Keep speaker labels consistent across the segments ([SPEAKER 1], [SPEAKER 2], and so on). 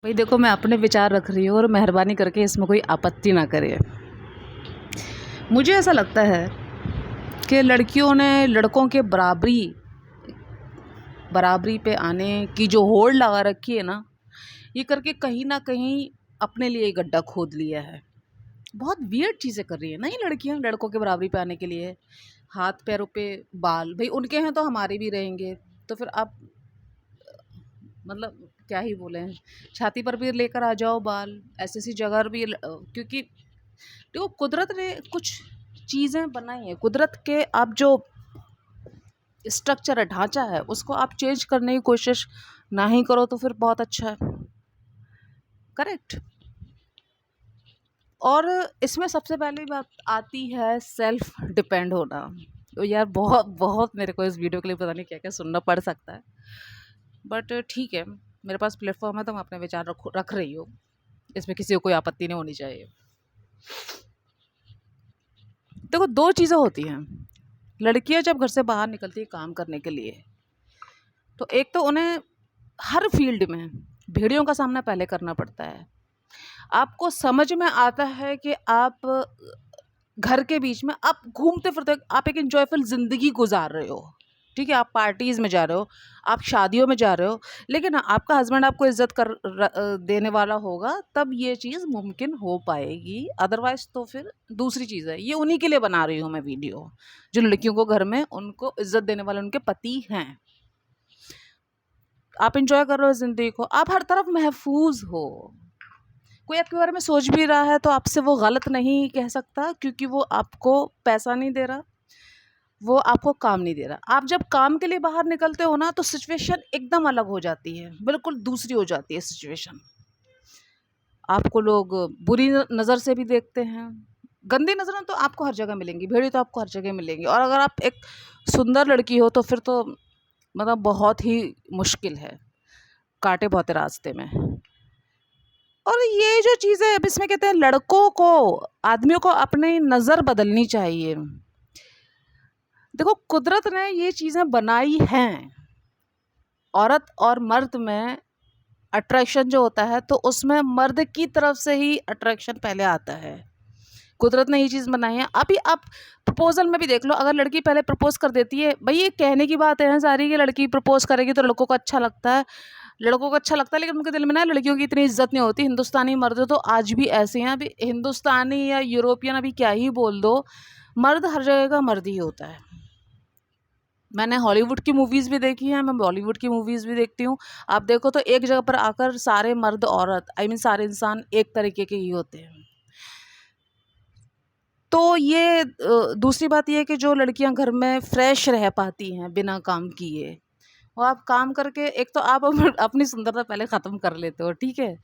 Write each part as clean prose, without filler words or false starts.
[SPEAKER 1] भाई देखो, मैं अपने विचार रख रही हूँ और मेहरबानी करके इसमें कोई आपत्ति ना करे। मुझे ऐसा लगता है कि लड़कियों ने लड़कों के बराबरी पे आने की जो होड़ लगा रखी है ना, ये करके कहीं ना कहीं अपने लिए गड्ढा खोद लिया है। बहुत वियर्ड चीज़ें कर रही है ना ये लड़कियां लड़कों के बराबरी पे आने के लिए। हाथ पैरों पे बाल, भाई उनके हैं तो हमारे भी रहेंगे। तो फिर आप मतलब क्या ही बोले हैं, छाती पर भी लेकर आ जाओ बाल, ऐसी ऐसी जगह भी क्योंकि देखो कुदरत ने कुछ चीज़ें बनाई हैं। कुदरत के आप जो स्ट्रक्चर है, ढांचा है, उसको आप चेंज करने की कोशिश ना ही करो तो फिर बहुत अच्छा है। करेक्ट। और इसमें सबसे पहली बात आती है सेल्फ डिपेंड होना। तो यार बहुत बहुत मेरे को इस वीडियो के लिए पता नहीं क्या क्या सुनना पड़ सकता है, बट ठीक है, मेरे पास प्लेटफॉर्म है तो मैं अपने विचार रख रही हूँ। इसमें किसी को कोई आपत्ति नहीं होनी चाहिए। देखो, दो चीज़ें होती हैं। लड़कियां जब घर से बाहर निकलती है काम करने के लिए, तो एक तो उन्हें हर फील्ड में भेड़ियों का सामना पहले करना पड़ता है। आपको समझ में आता है कि आप घर के बीच में आप घूमते फिरते, आप एक इंजॉयफुल ज़िंदगी गुजार रहे हो। ठीक है, आप पार्टीज़ में जा रहे हो, आप शादियों में जा रहे हो, लेकिन आपका हस्बैंड आपको इज्जत देने वाला होगा तब ये चीज़ मुमकिन हो पाएगी। अदरवाइज तो फिर दूसरी चीज़ है। ये उन्हीं के लिए बना रही हूँ मैं वीडियो, जो लड़कियों को घर में उनको इज्जत देने वाले उनके पति हैं। आप इंजॉय कर रहे हो ज़िंदगी को, आप हर तरफ महफूज हो। कोई आपके बारे में सोच भी रहा है तो आपसे वो गलत नहीं कह सकता, क्योंकि वो आपको पैसा नहीं दे रहा, वो आपको काम नहीं दे रहा। आप जब काम के लिए बाहर निकलते हो ना, तो सिचुएशन एकदम अलग हो जाती है, बिल्कुल दूसरी हो जाती है सिचुएशन। आपको लोग बुरी नज़र से भी देखते हैं। गंदी नज़रें तो आपको हर जगह मिलेंगी, भेड़ी तो आपको हर जगह मिलेंगी। और अगर आप एक सुंदर लड़की हो तो फिर तो मतलब बहुत ही मुश्किल है, कांटे बहुत है रास्ते में। और ये जो चीज़ है, अब इसमें कहते हैं लड़कों को, आदमियों को अपनी नज़र बदलनी चाहिए। देखो, कुदरत ने ये चीज़ें बनाई हैं। औरत और मर्द में अट्रैक्शन जो होता है, तो उसमें मर्द की तरफ से ही अट्रैक्शन पहले आता है। कुदरत ने ये चीज़ बनाई है। अभी आप प्रपोजल में भी देख लो, अगर लड़की पहले प्रपोज कर देती है, भाई ये कहने की बात है सारी कि लड़की प्रपोज करेगी तो लड़कों को अच्छा लगता है, लड़कों को अच्छा लगता है, लेकिन उनके दिल में ना लड़कियों की इतनी इज्जत नहीं होती। हिंदुस्तानी मर्द तो आज भी ऐसे हैं। अभी हिंदुस्तानी या यूरोपियन अभी क्या ही बोल दो, मर्द हर जगह का मर्द ही होता है। मैंने हॉलीवुड की मूवीज़ भी देखी हैं, मैं बॉलीवुड की मूवीज़ भी देखती हूँ। आप देखो तो एक जगह पर आकर सारे मर्द औरत, आई मीन सारे इंसान एक तरीके के ही होते हैं। तो ये दूसरी बात ये है कि जो लड़कियां घर में फ्रेश रह पाती हैं बिना काम किए, वो आप काम करके एक तो आप अपनी सुंदरता पहले ख़त्म कर लेते हो। ठीक है,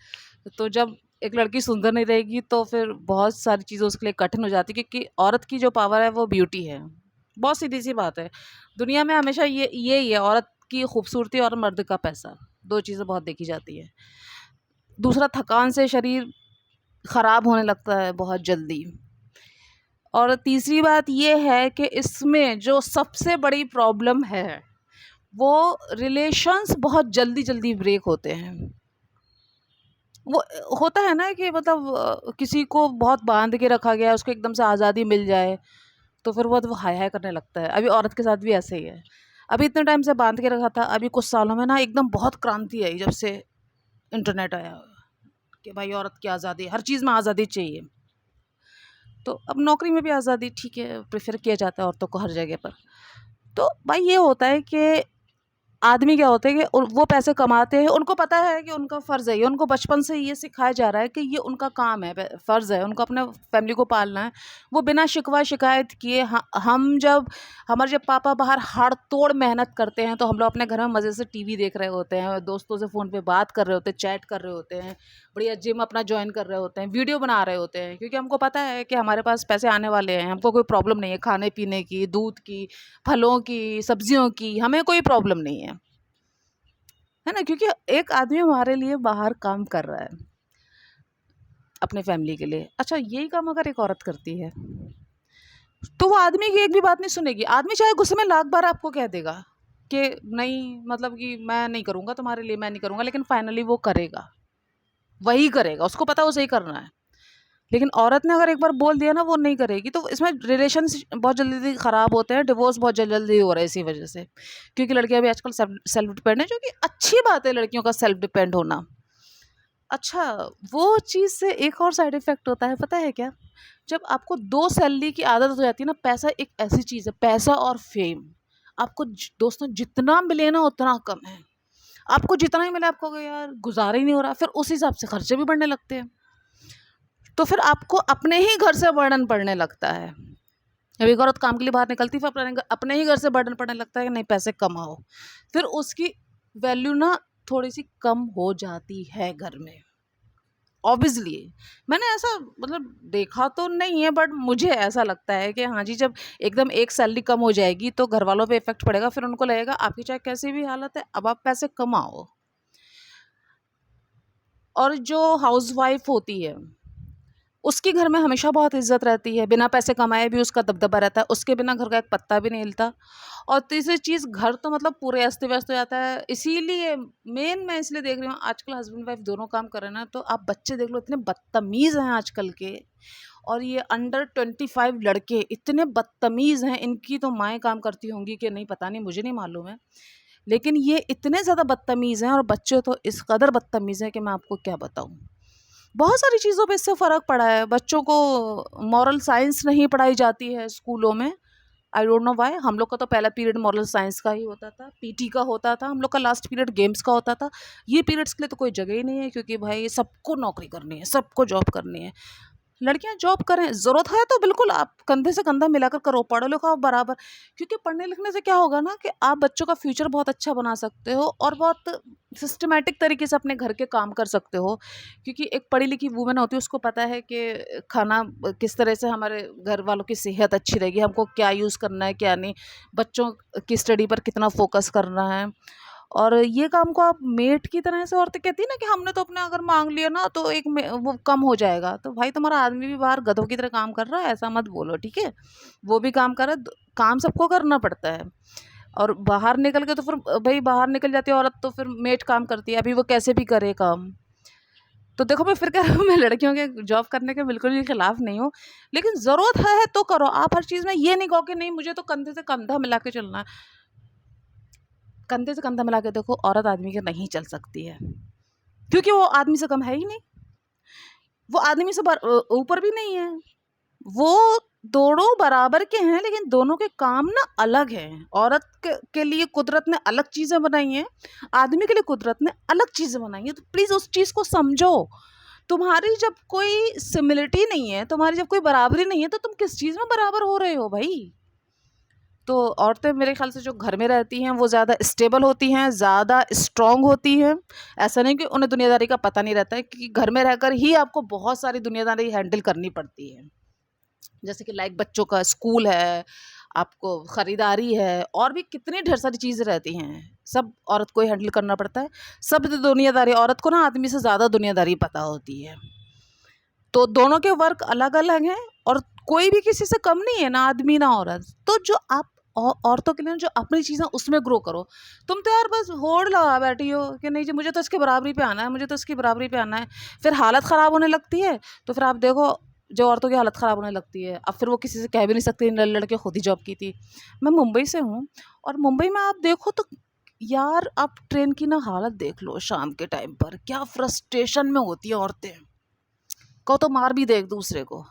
[SPEAKER 1] तो जब एक लड़की सुंदर नहीं रहेगी तो फिर बहुत सारी चीज़ें उसके लिए कठिन हो जाती है, क्योंकि औरत की जो पावर है वो ब्यूटी है। बहुत सीधी सी बात है, दुनिया में हमेशा यही है, औरत की खूबसूरती और मर्द का पैसा, दो चीज़ें बहुत देखी जाती है। दूसरा, थकान से शरीर ख़राब होने लगता है बहुत जल्दी। और तीसरी बात ये है कि इसमें जो सबसे बड़ी प्रॉब्लम है, वो रिलेशंस बहुत जल्दी जल्दी ब्रेक होते हैं। वो होता है ना कि मतलब किसी को बहुत बांध के रखा गया है, उसको एकदम से आज़ादी मिल जाए तो फिर वो हाय हाय करने लगता है। अभी औरत के साथ भी ऐसे ही है। अभी इतने टाइम से बांध के रखा था, अभी कुछ सालों में ना एकदम बहुत क्रांति आई जब से इंटरनेट आया, कि भाई औरत की आज़ादी, हर चीज़ में आज़ादी चाहिए। तो अब नौकरी में भी आज़ादी, ठीक है, प्रेफर किया जाता है औरतों को हर जगह पर। तो भाई ये होता है कि आदमी क्या होते हैं कि वो पैसे कमाते हैं, उनको पता है कि उनका फ़र्ज़ है, ये उनको बचपन से ये सिखाया जा रहा है कि ये उनका काम है, फ़र्ज़ है उनको अपने फैमिली को पालना है। वो बिना शिकवा शिकायत किए, हमारे जब पापा बाहर हाड़ तोड़ मेहनत करते हैं तो हम लोग अपने घर में मज़े से टीवी देख रहे होते हैं, दोस्तों से फ़ोन पे बात कर रहे होते हैं, चैट कर रहे होते हैं, बढ़िया जिम अपना जॉइन कर रहे होते हैं, वीडियो बना रहे होते हैं, क्योंकि हमको पता है कि हमारे पास पैसे आने वाले हैं, हमको कोई प्रॉब्लम नहीं है खाने पीने की, दूध की, फलों की, सब्जियों की, हमें कोई प्रॉब्लम नहीं है ना, क्योंकि एक आदमी हमारे लिए बाहर काम कर रहा है अपने फैमिली के लिए। अच्छा, यही काम अगर एक औरत करती है तो वो आदमी की एक भी बात नहीं सुनेगी। आदमी चाहे गुस्से में लाख बार आपको कह देगा कि नहीं, मतलब कि मैं नहीं करूँगा तुम्हारे लिए, मैं नहीं करूँगा, लेकिन फाइनली वो करेगा। वही करेगा, उसको पता है उसे ही करना है। लेकिन औरत ने अगर एक बार बोल दिया ना, वो नहीं करेगी, तो इसमें रिलेशन बहुत जल्दी ख़राब होते हैं, डिवोर्स बहुत जल्दी हो रहा है इसी वजह से। क्योंकि लड़कियां भी आजकल सेल्फ डिपेंड है, जो कि अच्छी बात है लड़कियों का सेल्फ डिपेंड होना। अच्छा, वो चीज़ से एक और साइड इफ़ेक्ट होता है, पता है क्या? जब आपको 2 सैलरी की आदत हो जाती है ना, पैसा एक ऐसी चीज़ है, पैसा और फ़ेम, आपको दोस्तों जितना मिले ना उतना कम है। आपको जितना ही मिले, आपको यार गुजारा ही नहीं हो रहा, फिर उस हिसाब से खर्चे भी बढ़ने लगते हैं। तो फिर आपको अपने ही घर से बर्डन पड़ने लगता है। जब एक औरत काम के लिए बाहर निकलती है, फिर अपने ही घर से बर्डन पड़ने लगता है कि नहीं पैसे कमाओ, फिर उसकी वैल्यू ना थोड़ी सी कम हो जाती है घर में। ऑब्वियसली मैंने ऐसा मतलब देखा तो नहीं है, बट मुझे ऐसा लगता है कि हाँ जी, जब एकदम एक सैलरी कम हो जाएगी तो घर वालों पे इफेक्ट पड़ेगा, फिर उनको लगेगा आपकी चाहे कैसी भी हालत है, अब आप पैसे कमाओ। और जो हाउसवाइफ होती है, उसके घर में हमेशा बहुत इज्जत रहती है, बिना पैसे कमाए भी उसका दबदबा रहता है, उसके बिना घर का एक पत्ता भी नहीं हिलता। और तीसरी चीज़, घर तो मतलब पूरे अस्त व्यस्त हो जाता है। इसीलिए मेन मैं इसलिए देख रही हूँ, आजकल हस्बैंड वाइफ दोनों काम कर रहे हैं ना, तो आप बच्चे देख लो, इतने बदतमीज़ हैं आजकल के। और ये अंडर 25 लड़के इतने बदतमीज़ हैं, इनकी तो माएँ काम करती होंगी कि नहीं पता नहीं, मुझे नहीं मालूम है। लेकिन ये इतने ज़्यादा बदतमीज़ हैं, और बच्चे तो इस कदर बदतमीज़ हैं कि मैं आपको क्या बताऊँ। बहुत सारी चीज़ों पे इससे फ़र्क पड़ा है। बच्चों को मॉरल साइंस नहीं पढ़ाई जाती है स्कूलों में। I don't know why. हम लोग का तो पहला पीरियड मॉरल साइंस का ही होता था, पीटी का होता था, हम लोग का लास्ट पीरियड गेम्स का होता था। ये पीरियड्स के लिए तो कोई जगह ही नहीं है, क्योंकि भाई सबको नौकरी करनी है, सबको जॉब करनी है। लड़कियां जॉब करें, ज़रूरत है तो बिल्कुल आप कंधे से कंधा मिलाकर करो, पढ़ो लिखो आप बराबर। क्योंकि पढ़ने लिखने से क्या होगा ना, कि आप बच्चों का फ्यूचर बहुत अच्छा बना सकते हो, और बहुत सिस्टमैटिक तरीके से अपने घर के काम कर सकते हो। क्योंकि एक पढ़ी लिखी वूमेन होती है, उसको पता है कि खाना किस तरह से हमारे घर वालों की सेहत अच्छी रहेगी, हमको क्या यूज़ करना है क्या नहीं, बच्चों की स्टडी पर कितना फोकस करना है। और ये काम को आप मेट की तरह से, औरतें कहती है ना कि हमने तो अपने अगर मांग लिया ना तो वो कम हो जाएगा, तो भाई तुम्हारा आदमी भी बाहर गधों की तरह काम कर रहा है, ऐसा मत बोलो, ठीक है? वो भी काम कर रहा है, काम सबको करना पड़ता है। और बाहर निकल के तो फिर भाई, बाहर निकल जाती है औरत तो फिर मेट काम करती है, अभी वो कैसे भी करे काम। तो देखो, मैं फिर कह रहा हूँ, मैं लड़कियों के जॉब करने के बिल्कुल भी खिलाफ नहीं हूँ, लेकिन ज़रूरत है तो करो। आप हर चीज़ में ये नहीं कहो कि नहीं मुझे तो कंधे से कंधा मिला के चलना है। कंधे से कंधा मिला के देखो, औरत आदमी के नहीं चल सकती है, क्योंकि वो आदमी से कम है ही नहीं, वो आदमी से ऊपर भी नहीं है। वो दोनों बराबर के हैं, लेकिन दोनों के काम ना अलग हैं। औरत के लिए कुदरत ने अलग चीज़ें बनाई हैं, आदमी के लिए कुदरत ने अलग चीज़ें बनाई हैं। तो प्लीज़ उस चीज़ को समझो। तुम्हारी जब कोई सिमिलरिटी नहीं है, तुम्हारी जब कोई बराबरी नहीं है, तो तुम किस चीज़ में बराबर हो रहे हो भाई? तो औरतें मेरे ख्याल से जो घर में रहती हैं वो ज़्यादा स्टेबल होती हैं, ज़्यादा स्ट्रॉन्ग होती हैं। ऐसा नहीं कि उन्हें दुनियादारी का पता नहीं रहता है, क्योंकि घर में रहकर ही आपको बहुत सारी दुनियादारी हैंडल करनी पड़ती है। जैसे कि लाइक बच्चों का स्कूल है, आपको ख़रीदारी है, और भी कितनी ढेर सारी चीज़ें रहती हैं, सब औरत को ही हैंडल करना पड़ता है। सब दुनियादारी औरत को ना आदमी से ज़्यादा दुनियादारी पता होती है। तो दोनों के वर्क अलग-अलग हैं, और कोई भी किसी से कम नहीं है, ना आदमी ना औरत। तो जो आप औरतों के लिए जो अपनी चीज़ें उसमें ग्रो करो। तुम तो यार बस होड़ लगा बैठी हो कि नहीं जी मुझे तो इसकी बराबरी पे आना है, मुझे तो इसकी बराबरी पे आना है। फिर हालत ख़राब होने लगती है, तो फिर आप देखो, जो औरतों की हालत ख़राब होने लगती है, अब फिर वो किसी से कह भी नहीं सकती लड़के खुद ही जॉब की थी। मैं मुंबई से हूँ, और मुंबई में आप देखो तो यार, आप ट्रेन की ना हालत देख लो शाम के टाइम पर, क्या फ्रस्ट्रेशन में होती है औरतें। कहो तो मार भी दे एक दूसरे को,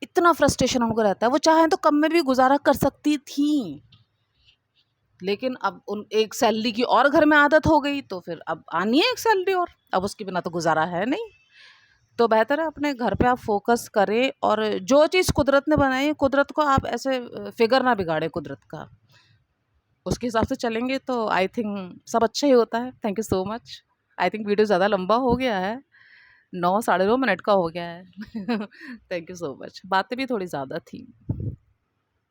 [SPEAKER 1] इतना फ्रस्ट्रेशन उनको रहता है। वो चाहें तो कम में भी गुजारा कर सकती थी, लेकिन अब उन एक सैलरी की और घर में आदत हो गई, तो फिर अब आनी है एक सैलरी और, अब उसके बिना तो गुजारा है नहीं। तो बेहतर है अपने घर पे आप फोकस करें, और जो चीज़ कुदरत ने बनाई है, कुदरत को आप ऐसे फिगर ना बिगाड़े कुदरत का, उसके हिसाब से चलेंगे तो आई थिंक सब अच्छा ही होता है। Thank you so much. I think video ज़्यादा लंबा हो गया है, 9 साढ़े 9 मिनट का हो गया है। Thank you so much. बातें भी थोड़ी ज़्यादा थी।